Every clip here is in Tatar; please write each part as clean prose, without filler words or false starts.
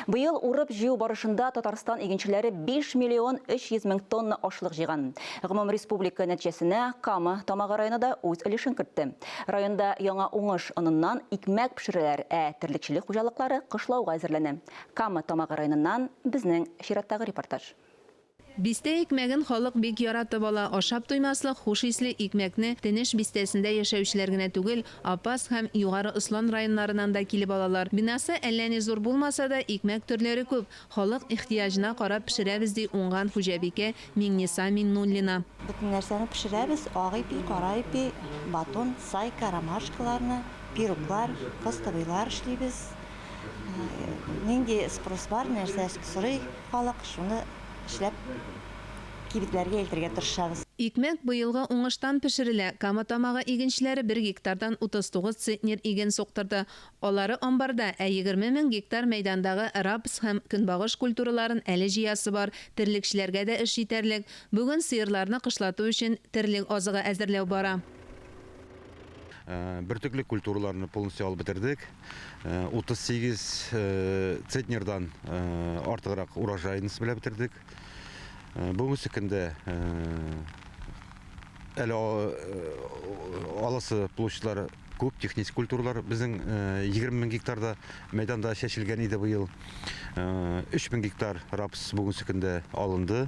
Быйыл урып жию барышында Татарстан игенчеләре 5 миллион 300 мең тонна ашлык җыйган. Гомум республика нәтиҗәсенә Кама Тамагы районы да үз өлешен кертте. Районда яңа уңыш оныннан икмәк пешерәләр, терлекчелек хуҗалыклары кышлауга әзерләнә. Кама Тамагы районыннан безнең чираттагы репортаж. Бистә икмәген халык бик яратып ала. Ашап туймаслык хуш исле икмәкне Тенеш бистәсендә яшәүчеләр генә түгел, Апас һәм Югары Ыслан районнарыннан да килеп алалар. Бинасы әллә ни зур булмаса да, икмәк төрләре күп. Халык ихтияҗына карап пешерәбез ди уңган хуҗабикә Миңниса Миннуллина. Бөтен нәрсәне пешерәбез: ак ипи, кара ипи, батон, сайка, ромашкаларны, пироглар, кыстыбыйлар эшлибез. Нинди спрос бар, нәрсә сорый халык, шуны эшләп кибетләргә илтергә тырышабыз. Икмәк быелгы уңыштан пешерелә. Кама Тамагы игенчеләре 1 гектардан 39 центнер иген соктырды. Алары амбарда, 20 мең гектар мәйдандагы рапс һәм көнбагыш культураларын әле җыясы бар. Терлекчеләргә дә эш җитәрлек. Бүген сыерларны кышлату өчен терлек азыгы әзерләү бара. Бертөкле культураларны полностью алып бетердек. 38 центнердан артыграк урожайны белән бетердек. Бүгенге көндә әле алысы площадьлары күп, техник культуралар безнең 20 мең гектарда мәйданда чәчелгән иде быел. 3 мең гектар рапс бүгенге көндә алынды.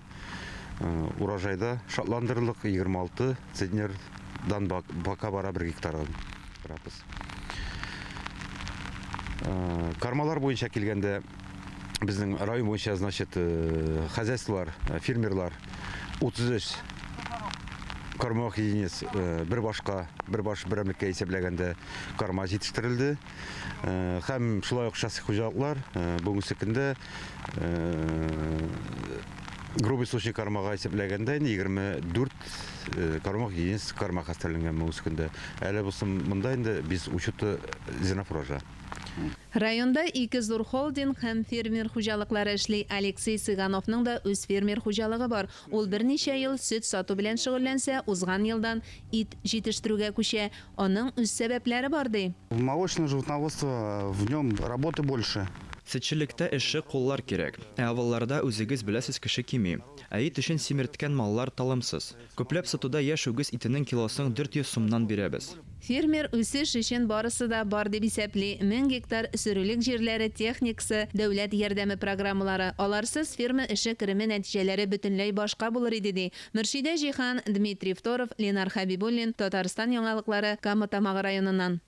Урожайда шатландырырлык 26 центнердан бака бара 1 гектардан рапс. Кармалар буенча килгәндә безнең район буенча, значит, хозяйстволар, фермерлар 33 кармак единиц бер баш берәмлеккә исәпләгәндә карма җитештерелде. Һәм шулай ук шәхси хуҗалыклар бүгенге көндә грубый случай кармага исәпләгәндә 24 кармак единиц кармак хәстәрләнгән бүгенге көндә. Әле булсын монда инде без учеты зернопрожа. Районда 2 зур холдинг һәм фермер хуҗалыклары эшли. Алексей Сыгановның да үз фермер хуҗалыгы бар. Ул берничә ел сөт сату белән шөгыльләнсә, узган елдан ит җитештерүгә күчә. Аның үз сәбәпләре бар ди. Молочное животноводство, в нем работы больше. Сөтчелектә эше куллар кирәк. Авылларда үзегез беләсез кеше кими. Ит өчен симерткән маллар талымсыз. Күпләп сатуда яшь үгез итенең килосын 400 сумнан бирәбез. Фермер үсеш өчен барысы да бар дип исәпли. 1000 гектар сөрелек җирләре техникасы, дәүләт ярдәме программалары. Аларсыз ферма эше кереме нәтиҗәләре бөтенләй башка булыр иде ди. Мөршидә Җихан, Дмитрий Второв, Ленар Хабибуллин, Татарстан яңалыклары, Кама Тамагы районыннан.